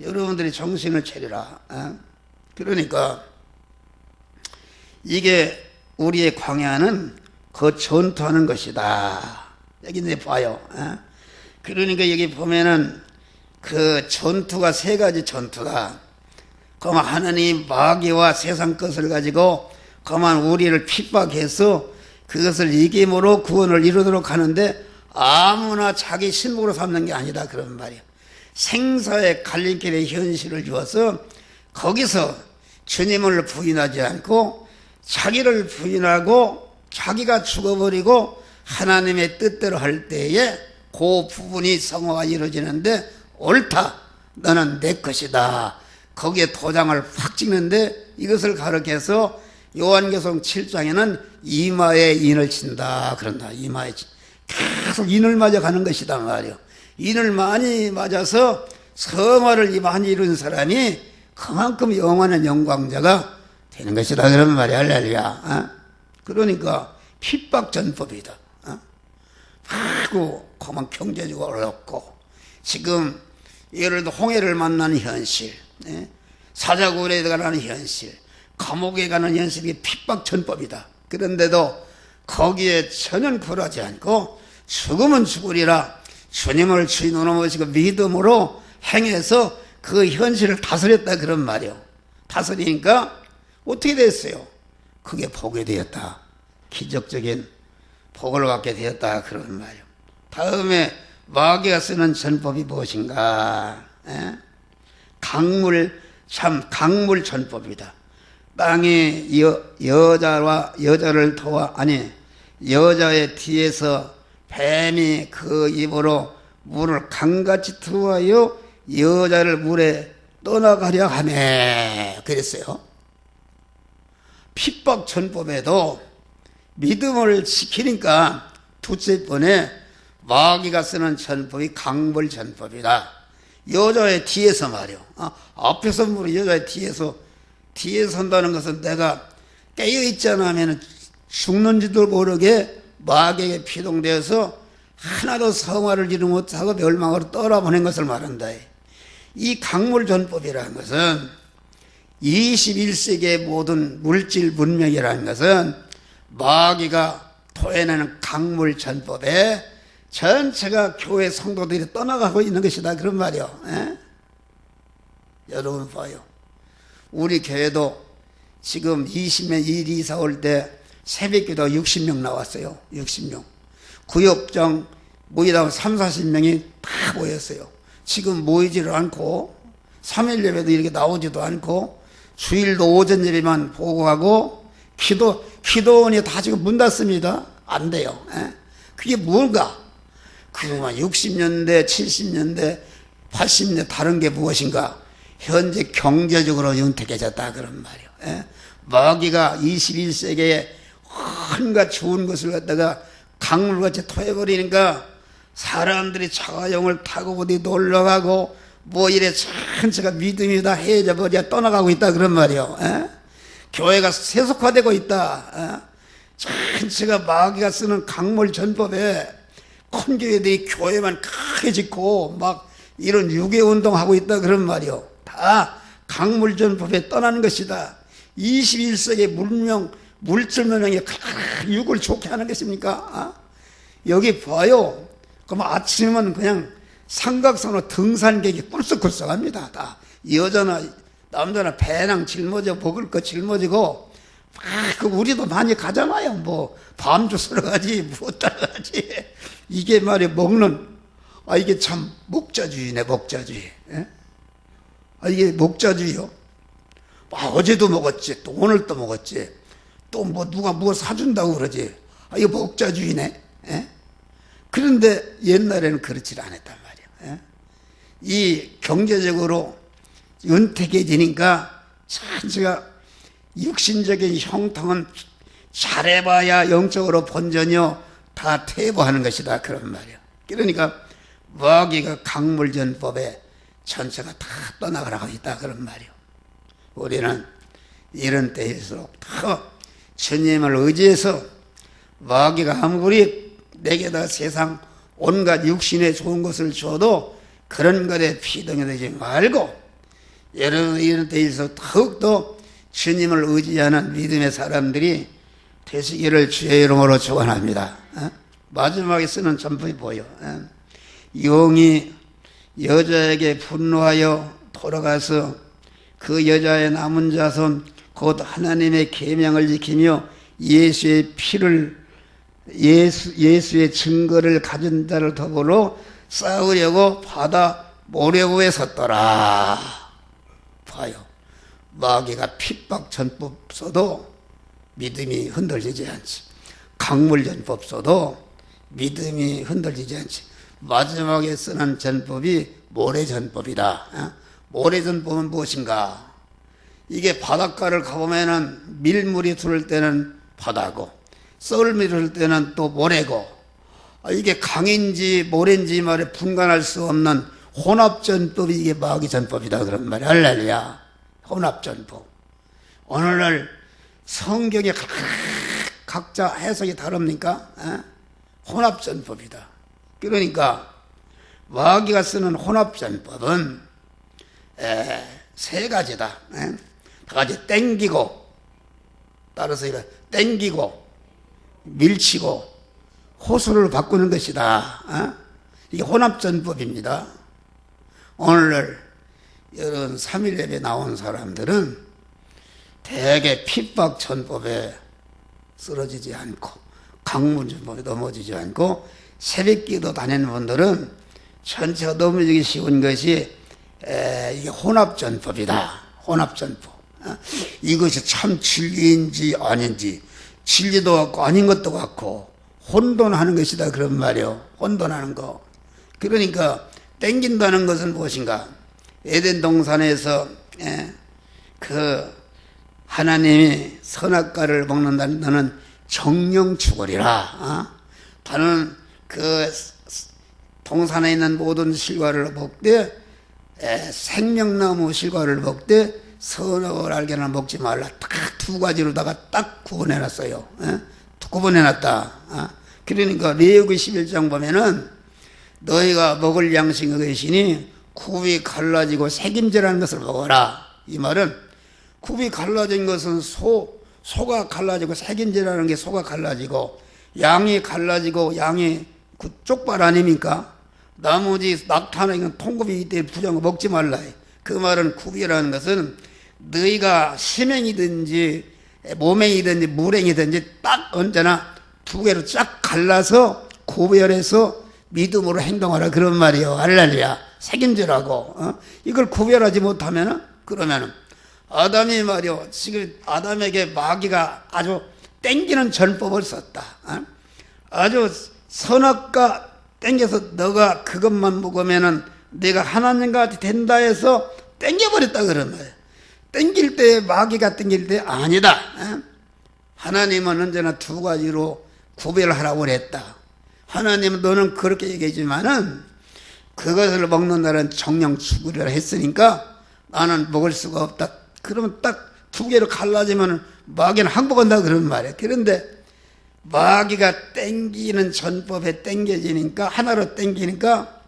Speaker 1: 여러분들이 정신을 차리라. 그러니까 이게 우리의 광야는 그 전투하는 것이다. 여기 이제 봐요. 그러니까 여기 보면은 그 전투가 세 가지 전투가, 그만 하나님 마귀와 세상 것을 가지고 그만 우리를 핍박해서 그것을 이김으로 구원을 이루도록 하는데 아무나 자기 신복으로 삼는 게 아니다, 그런 말이에요. 생사의 갈림길의 현실을 주어서 거기서 주님을 부인하지 않고 자기를 부인하고 자기가 죽어버리고 하나님의 뜻대로 할 때에 그 부분이 성화가 이루어지는데 옳다, 너는 내 것이다, 거기에 도장을 확 찍는데 이것을 가르쳐서 요한계시록 7장에는 이마에 인을 친다 그런다. 이마에 계속 인을 맞아 가는 것이다 말이요. 인을 많이 맞아서 성화를 많이 이룬 사람이 그만큼 영원한 영광자가 되는 것이다 그런 말이야. 할렐루야. 그러니까 핍박전법이다. 그리고 그만 경제적으로 어렵고 지금 예를 들어 홍해를 만나는 현실, 사자굴에 가는 현실, 감옥에 가는 현실이 핍박전법이다. 그런데도 거기에 전혀 굴하지 않고 죽으면 죽으리라 주님을 주인으로 모시고 믿음으로 행해서 그 현실을 다스렸다 그런 말이요. 다스리니까 어떻게 됐어요? 그게 복이 되었다. 기적적인 복을 받게 되었다 그런 말이요. 다음에 마귀가 쓰는 전법이 무엇인가? 강물 전법이다. 땅에 여자를 도와 여자의 뒤에서 뱀이 그 입으로 물을 강같이 들어와요 여자를 물에 떠나가려 하네 그랬어요. 핍박 전법에도 믿음을 지키니까 둘째 번에 마귀가 쓰는 전법이 강물 전법이다. 여자의 뒤에서 말이요. 앞에서 물이 여자의 뒤에 선다는 것은 내가 깨어있잖아 하면 죽는지도 모르게 마귀에게 피동되어서 하나도 성화를 이루지 못하고 멸망으로 떠나보낸 것을 말한다. 이 강물전법이라는 것은 21세기의 모든 물질 문명이라는 것은 마귀가 토해내는 강물전법에 전체가 교회 성도들이 떠나가고 있는 것이다 그런 말이요. 여러분 봐요. 우리 교회도 지금 20명 일 이사 올 때 새벽기도 60명 나왔어요. 60명. 구역장 모이다 3, 40명이 다 모였어요. 지금 모이지를 않고 3일 예배도 이렇게 나오지도 않고 주일도 오전 예배만 보고 가고 기도원이 다 지금 문 닫습니다. 안 돼요. 그게 뭔가? 그동안 60년대, 70년대, 80년대 다른 게 무엇인가? 현재 경제적으로 윤택해졌다 그런 말이에요. 마귀가 21세기에 온갖 좋은 것을 갖다가 강물같이 토해버리니까 사람들이 자가용을 타고 어디 놀러가고 뭐 이래 전체가 믿음이 다 해져 버려 떠나가고 있다 그런 말이에요. 교회가 세속화되고 있다. 전체가 마귀가 쓰는 강물 전법에 큰 교회들이 교회만 크게 짓고 막 이런 유괴운동하고 있다 그런 말이요. 다 강물전법에 떠나는 것이다. 21세기 물질 문명이 육을 좋게 하는 것입니까? 여기 봐요. 그럼 아침은 그냥 삼각선으로 등산객이 꿀썩꿀썩합니다. 다 여자나 남자나 배낭 짊어져 먹을 거 짊어지고 그 우리도 많이 가잖아요. 뭐 밤주 쓰러 가지 뭐 따라 가지. 이게 말이야 먹는 이게 참 목자주의네 목자주의. 이게 목자주의요. 어제도 먹었지 또 오늘 또 먹었지 또 뭐 누가 뭐 사준다고 그러지. 이거 목자주의네. 그런데 옛날에는 그렇지 않았단 말이야. 이 경제적으로 윤택해지니까 자체가 육신적인 형통은 잘해봐야 영적으로 본전이요 다 퇴보하는 것이다 그런 말이야. 그러니까 마귀가 강물전법에 전체가 다 떠나가라고 있다 그런 말이요. 우리는 이런 때일수록 더 주님을 의지해서 마귀가 아무리 내게다 세상 온갖 육신에 좋은 것을 줘도 그런 것에 피동이 되지 말고 여러분 이런 때일수록 더욱더 주님을 의지하는 믿음의 사람들이 되시기를 주의 이름으로 축원합니다. 마지막에 쓰는 전법이 뭐예요? 용이 여자에게 분노하여 돌아가서 그 여자의 남은 자손 곧 하나님의 계명을 지키며 예수의 증거를 가진 자를 더불어 싸우려고 바다 모래고에 섰더라. 봐요. 마귀가 핍박 전법 써도 믿음이 흔들리지 않지. 강물 전법 써도 믿음이 흔들리지 않지. 마지막에 쓰는 전법이 모래 전법이다. 모래전법은 무엇인가? 이게 바닷가를 가보면은 밀물이 들을 때는 바다고, 썰물이 들을 때는 또 모래고, 이게 강인지 모래인지 말에 분간할 수 없는 혼합전법이 이게 마귀전법이다 그런 말이야. 할렐루야. 혼합전법. 오늘날 성경에 각자 해석이 다릅니까? 혼합전법이다. 그러니까 마귀가 쓰는 혼합전법은 세 가지다. 다 같이 땡기고, 따라서 이래 땡기고 밀치고 호수를 바꾸는 것이다. 이게 혼합전법입니다. 오늘날 이런 3일 예배 나온 사람들은 대개 핍박전법에 쓰러지지 않고 강문전법에 넘어지지 않고 새벽기도 다니는 분들은 전체가 넘어지기 쉬운 것이 이게 혼합전법이다. 혼합전법. 이것이 참 진리인지 아닌지, 진리도 같고 아닌 것도 같고 혼돈하는 것이다 그런 말이요. 혼돈하는 거. 그러니까 땡긴다는 것은 무엇인가? 에덴 동산에서 그 하나님이 선악과를 먹는다는 너는 정령 죽으리라. 다는 그 동산에 있는 모든 실과를 먹되 생명나무 실과를 먹되 선악을 알게는 먹지 말라. 딱 두 가지로다가 딱 구분해놨어요. 구분해놨다. 그러니까 레위기 11장 보면은 너희가 먹을 양식의 것이니 굽이 갈라지고 새김질하는 것을 먹어라. 이 말은 굽이 갈라진 것은 소가 갈라지고 새김질하는 게 소가 갈라지고 양이 갈라지고 양이 그 쪽발 아닙니까? 나머지 낙타나 이건 통굽이기 때문에 부정을 먹지 말라. 그 말은 굽이라는 것은 너희가 심행이든지 모맹이든지 무랭이든지 딱 언제나 두 개로 쫙 갈라서 구별해서 믿음으로 행동하라 그런 말이에요. 할렐루야. 책임지라고. 이걸 구별하지 못하면은 그러면은 아담이 말이요. 지금 아담에게 마귀가 아주 땡기는 전법을 썼다. 아주 선악과 땡겨서 너가 그것만 먹으면은 내가 하나님과 같이 된다 해서 땡겨버렸다 그런 거예요. 땡길 때 마귀가 땡길 때 아니다. 하나님은 언제나 두 가지로 구별하라고 그랬다. 하나님은 너는 그렇게 얘기했지만은 그것을 먹는 날은 정령 죽으리라 했으니까 나는 먹을 수가 없다. 그러면 딱 두 개로 갈라지면 마귀는 항복한다 그런 말이에요. 그런데 마귀가 땡기는 전법에 땡겨지니까 하나로 땡기니까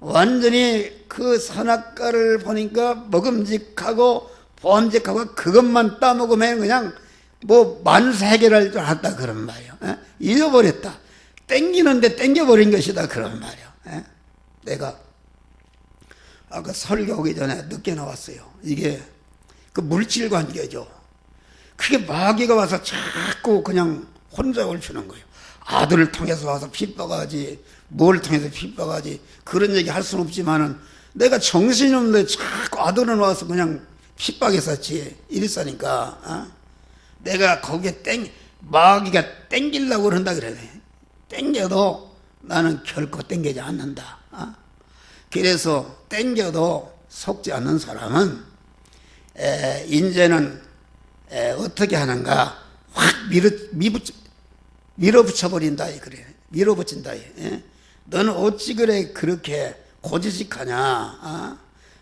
Speaker 1: 완전히 그 선악과를 보니까 먹음직하고 보암직하고 그것만 따먹으면 그냥 뭐 만세 해결할 줄 알았다 그런 말이에요. 잊어버렸다. 땡기는데 땡겨버린 것이다 그런 말이에요. 내가 아까 설교 오기 전에 늦게 나왔어요. 이게 그 물질 관계죠. 그게 마귀가 와서 자꾸 그냥 혼잡을 주는 거예요. 아들을 통해서 와서 핍박하지, 뭘 통해서 핍박하지, 그런 얘기 할 수는 없지만은 내가 정신이 없는데 자꾸 아들은 와서 그냥 핍박했었지. 이랬으니까, 내가 거기에 마귀가 땡기려고 그런다 그래. 땡겨도 나는 결코 땡기지 않는다. 그래서 땡겨도 속지 않는 사람은, 이제는 어떻게 하는가? 확 밀어붙여버린다. 그래. 밀어붙인다. 너는 어찌 그래 그렇게 고지식하냐?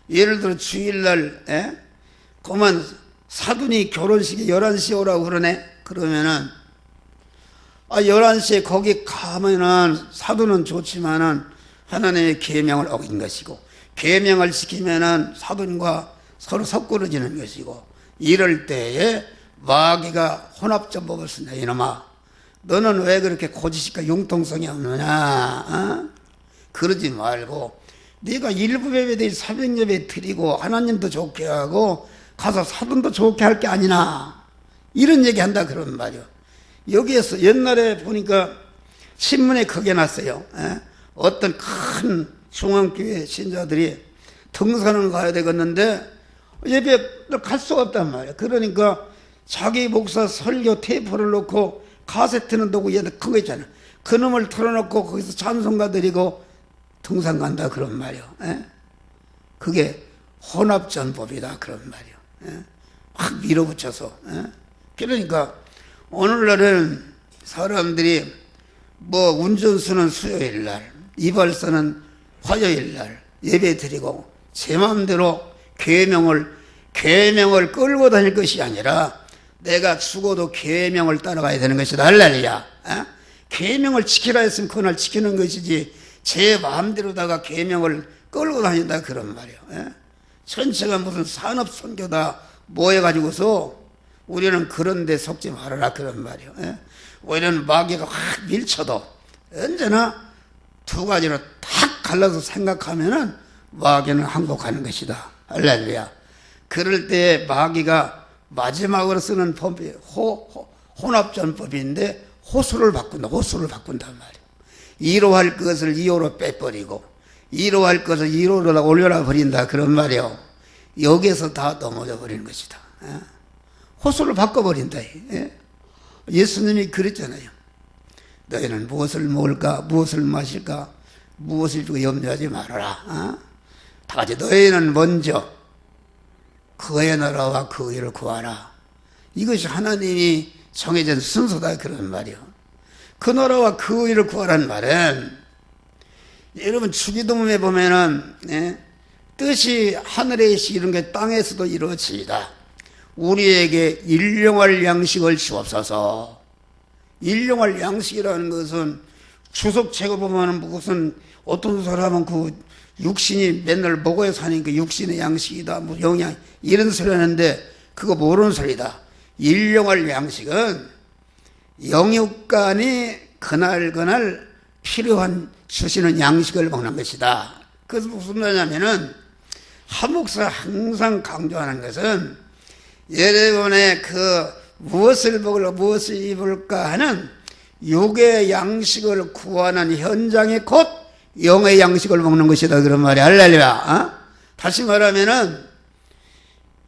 Speaker 1: 예를 들어 주일날, 그만 사돈이 결혼식에 11시에 오라고 그러네? 그러면은, 11시에 거기 가면은 사돈은 좋지만은 하나님의 계명을 어긴 것이고, 계명을 지키면은 사돈과 서로 섞어지는 것이고, 이럴 때에 마귀가 혼합전법을 쓴다. 이놈아, 너는 왜 그렇게 고지식과 융통성이 없느냐? 그러지 말고 네가 일부 예배, 사백 예배 드리고 하나님도 좋게 하고 가서 사돈도 좋게 할 게 아니나, 이런 얘기한다 그런 말이요. 여기에서 옛날에 보니까 신문에 크게 났어요. 어떤 큰 중앙교회 신자들이 등산을 가야 되겠는데 예배를 갈 수가 없단 말이야. 그러니까 자기 목사 설교 테이프를 놓고 카세트는 놓고 얘들 큰 거 있잖아. 그놈을 틀어놓고 거기서 찬송가 드리고 등산 간다 그런 말이야. 그게 혼합전법이다 그런 말이요. 예? 확 밀어붙여서. 예? 그러니까 오늘날은 사람들이 뭐 운전수는 수요일날, 이발사는 화요일날 예배 드리고 제 마음대로 계명을 끌고 다닐 것이 아니라 내가 죽어도 계명을 따라가야 되는 것이다. 할렐루야. 계명을 지키라 했으면 그날 지키는 것이지 제 마음대로다가 계명을 끌고 다닌다 그런 말이에요. 전체가 무슨 산업선교다 모여가지고서 우리는 그런 데 속지 말아라 그런 말이에요. 우리는 마귀가 확 밀쳐도 언제나 두 가지로 탁 갈라서 생각하면은 마귀는 항복하는 것이다. 할렐루야. 그럴 때 마귀가 마지막으로 쓰는 법이 혼합전법인데 호수를 바꾼단 말이에요. 2로 할 것을 2호로 빼버리고 2로 할 것을 2호로 올려라 버린다 그런 말이에요. 여기에서 다 넘어져 버리는 것이다. 호수를 바꿔버린다. 예수님이 그랬잖아요. 너희는 무엇을 먹을까 무엇을 마실까 무엇을 주고 염려하지 말아라. 다 같이 너희는 먼저 그의 나라와 그 의를 구하라. 이것이 하나님이 정해진 순서다 그런 말이요. 그 나라와 그 의를 구하라는 말은 여러분 주기도문에 보면은 뜻이 하늘에 이룬 게 땅에서도 이루어지이다. 우리에게 일용할 양식을 주옵소서. 일용할 양식이라는 것은 주석책을 보면 무슨 어떤 사람은 그 육신이 맨날 먹어야 사니까 육신의 양식이다 뭐 영양 이런 소리 하는데 그거 모르는 소리다. 일용할 양식은 영육간이 그날 필요한 주시는 양식을 먹는 것이다. 그래서 무슨 말이냐면은 한 목사 항상 강조하는 것은 여러분의 그 무엇을 먹을까 무엇을 입을까 하는 육의 양식을 구하는 현장에 곧 영의 양식을 먹는 것이다 그런 말이야. 할렐루야. 다시 말하면은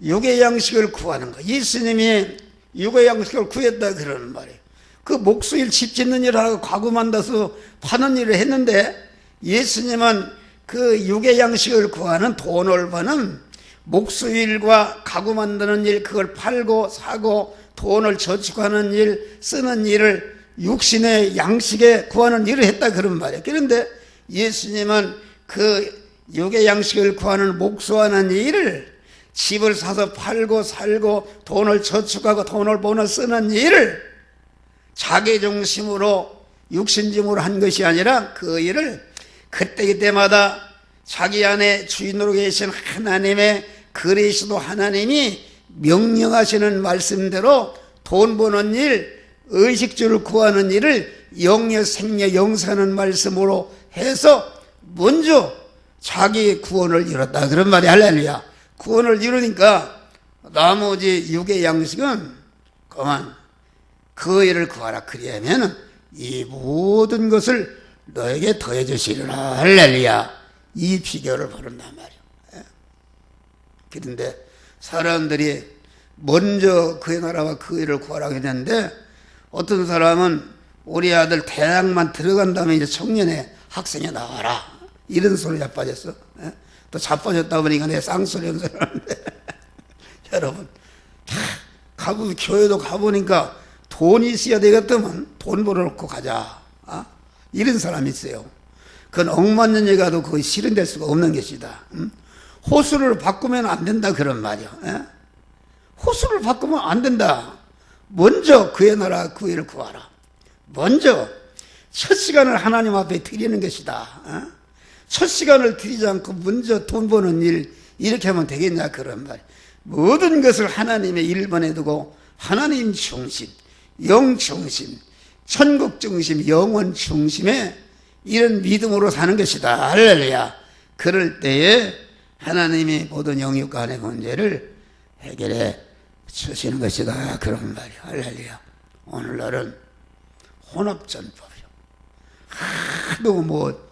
Speaker 1: 육의 양식을 구하는 거. 예수님이 육의 양식을 구했다 그러는 말이에요. 그 목수일 집 짓는 일을 하고 가구 만들어서 파는 일을 했는데 예수님은 그 육의 양식을 구하는 돈을 버는 목수일과 가구 만드는 일 그걸 팔고 사고 돈을 저축하는 일 쓰는 일을 육신의 양식에 구하는 일을 했다 그런 말이에요. 그런데 예수님은 그 육의 양식을 구하는 목수하는 일을 집을 사서 팔고 살고 돈을 저축하고 돈을 버는 쓰는 일을 자기중심으로 육신중으로 한 것이 아니라 그 일을 그때마다 자기 안에 주인으로 계신 하나님의 그리스도 하나님이 명령하시는 말씀대로 돈 버는 일, 의식주를 구하는 일을 영여 생여 영사하는 말씀으로 해서 먼저 자기 구원을 이뤘다 그런 말이 할렐루야. 구원을 이루니까 나머지 육의 양식은 그만 그 일을 구하라 그리하면 이 모든 것을 너에게 더해 주시리라. 할렐루야. 이 비결을 모른단 말이야. 그런데 사람들이 먼저 그의 나라와 그 일을 구하라고 했는데 어떤 사람은 우리 아들 대학만 들어간 다음에 이제 청년의 학생이 나와라 이런 소리 자빠졌어. 또 자빠졌다 보니까 내 쌍소리 연설하는데 여러분 교회도 가보니까 돈이 있어야 되겠다면 돈 벌어놓고 가자. 이런 사람이 있어요. 그건 억만년에 가도 그거 실현될 수가 없는 것이다. 호수를 바꾸면 안 된다 그런 말이야. 호수를 바꾸면 안 된다. 먼저 그의 나라 그 일을 구하라. 먼저 첫 시간을 하나님 앞에 드리는 것이다. 첫 시간을 드리지 않고 먼저 돈 버는 일 이렇게 하면 되겠냐 그런 말이야. 모든 것을 하나님의 일본에 두고 하나님 중심, 영 중심, 천국 중심, 영원 중심의 이런 믿음으로 사는 것이다. 할렐루야. 그럴 때에 하나님이 모든 영육간의 문제를 해결해 주시는 것이다. 그런 말이야. 할렐루야. 오늘날은 혼합전법이요. 하도 뭐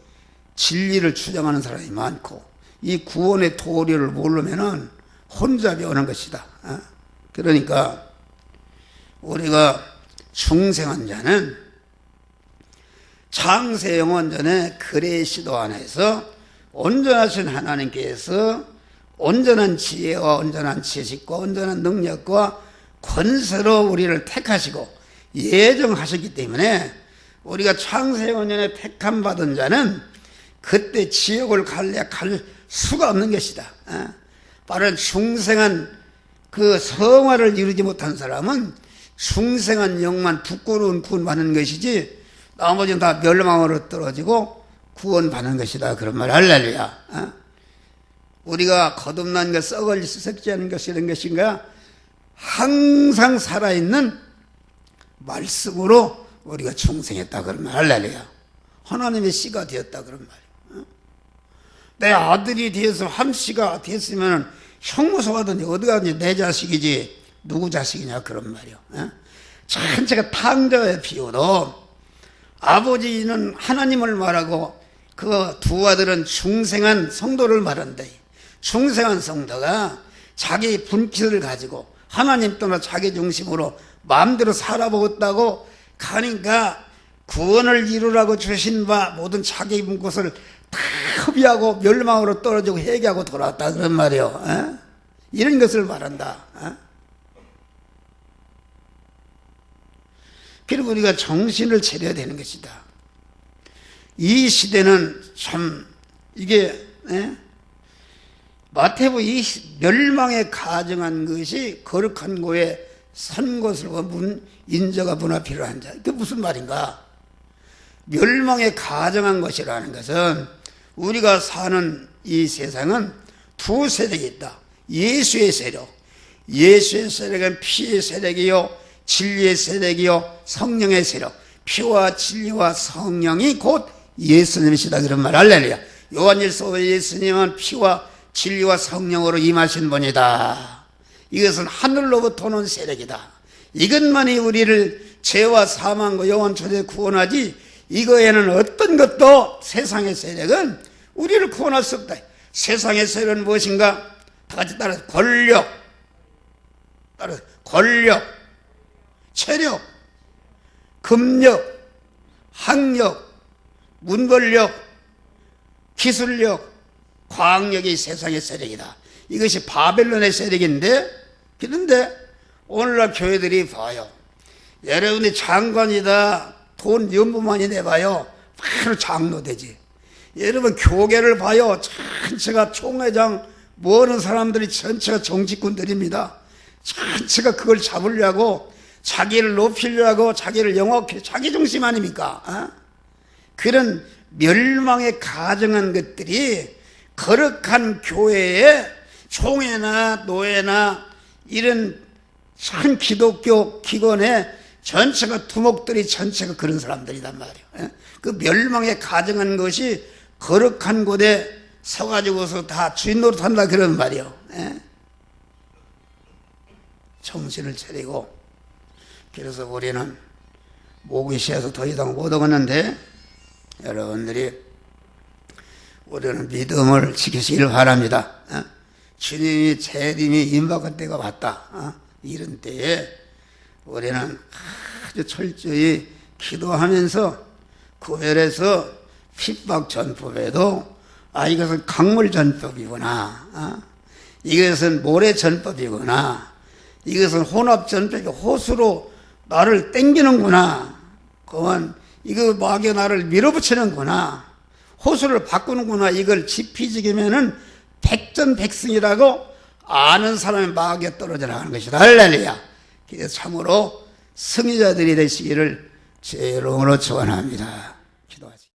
Speaker 1: 진리를 주장하는 사람이 많고 이 구원의 도리를 모르면은 혼잡이 오는 것이다. 그러니까 우리가 중생한 자는 창세 영원전에 그레시도 안에서 온전하신 하나님께서 온전한 지혜와 온전한 지식과 온전한 능력과 권세로 우리를 택하시고 예정하셨기 때문에 우리가 창세기 5년에 택함 받은 자는 그때 지옥을 갈래 갈 수가 없는 것이다. 빠른 중생한 그 성화를 이루지 못한 사람은 중생한 영만 부끄러운 구원 받는 것이지 나머지는 다 멸망으로 떨어지고 구원받는 것이다. 그런 말 할렐루야. 우리가 거듭난 것, 썩지 않은 것 이런 것인가? 항상 살아있는 말씀으로 우리가 중생했다. 그런 말 할렐루야. 하나님의 씨가 되었다. 그런 말이야. 내 아들이 되어서 함씨가 됐으면 형무소가든지 어디 가든지 내 자식이지 누구 자식이냐 그런 말이야. 전체가 탕자의 비유로 아버지는 하나님을 말하고 그 두 아들은 중생한 성도를 말한대. 중생한 성도가 자기 분깃을 가지고 하나님 떠나 자기 중심으로 마음대로 살아보겠다고 가니까 구원을 이루라고 주신 바 모든 자기 분깃을 다 허비하고 멸망으로 떨어지고 회개하고 돌아왔다 그런 말이요. 이런 것을 말한다. 그리고 우리가 정신을 차려야 되는 것이다. 이 시대는 참 이게 마태복음 이 멸망에 가정한 것이 거룩한 곳에 선 것으로 인자가 문화 필요한 자. 그게 무슨 말인가? 멸망에 가정한 것이라는 것은 우리가 사는 이 세상은 두 세력이 있다. 예수의 세력. 예수의 세력은 피의 세력이요, 진리의 세력이요, 성령의 세력. 피와 진리와 성령이 곧 예수님이시다. 그런 말 할렐루야. 요한일서 예수님은 피와 진리와 성령으로 임하신 분이다. 이것은 하늘로부터 오는 세력이다. 이것만이 우리를 죄와 사망과 영원 초대에 구원하지 이거에는 어떤 것도 세상의 세력은 우리를 구원할 수 없다. 세상의 세력은 무엇인가? 다 같이 따라서 권력, 체력, 금력, 학력, 문권력, 기술력, 과학력이 세상의 세력이다. 이것이 바벨론의 세력인데, 그런데 오늘날 교회들이 봐요. 여러분이 장관이다, 돈 연봉만이 내봐요. 바로 장로 되지. 여러분 교계를 봐요. 전체가 총회장 모르는 사람들이 전체가 정치꾼들입니다. 전체가 그걸 잡으려고 자기를 높이려고 자기를 영업해 자기 중심 아닙니까? 그런 멸망에 가정한 것들이 거룩한 교회에 총회나 노회나 이런 참 기독교 기관에 전체가 두목들이 전체가 그런 사람들이란 말이에요. 그 멸망에 가정한 것이 거룩한 곳에 서가지고서 다 주인 노릇한다 그런 말이에요. 정신을 차리고 그래서 우리는 목이 쉬어서 더 이상 못 오겠는데 여러분들이 우리는 믿음을 지키시길 바랍니다. 주님이 재림이 임박할 때가 왔다. 이런 때에 우리는 아주 철저히 기도하면서 구별해서 핍박 전법에도 이것은 강물 전법이구나. 이것은 모래 전법이구나. 이것은 혼합 전법이 호수로 나를 땡기는구나. 그건 이거 막여 나를 밀어붙이는구나. 호수를 바꾸는구나. 이걸 지피지기면은 백전백승이라고 아는 사람이 막에 떨어져 나가는 것이다. 할렐루야. 그래서 참으로 승리자들이 되시기를 제 이름으로 축원합니다. 기도하시죠.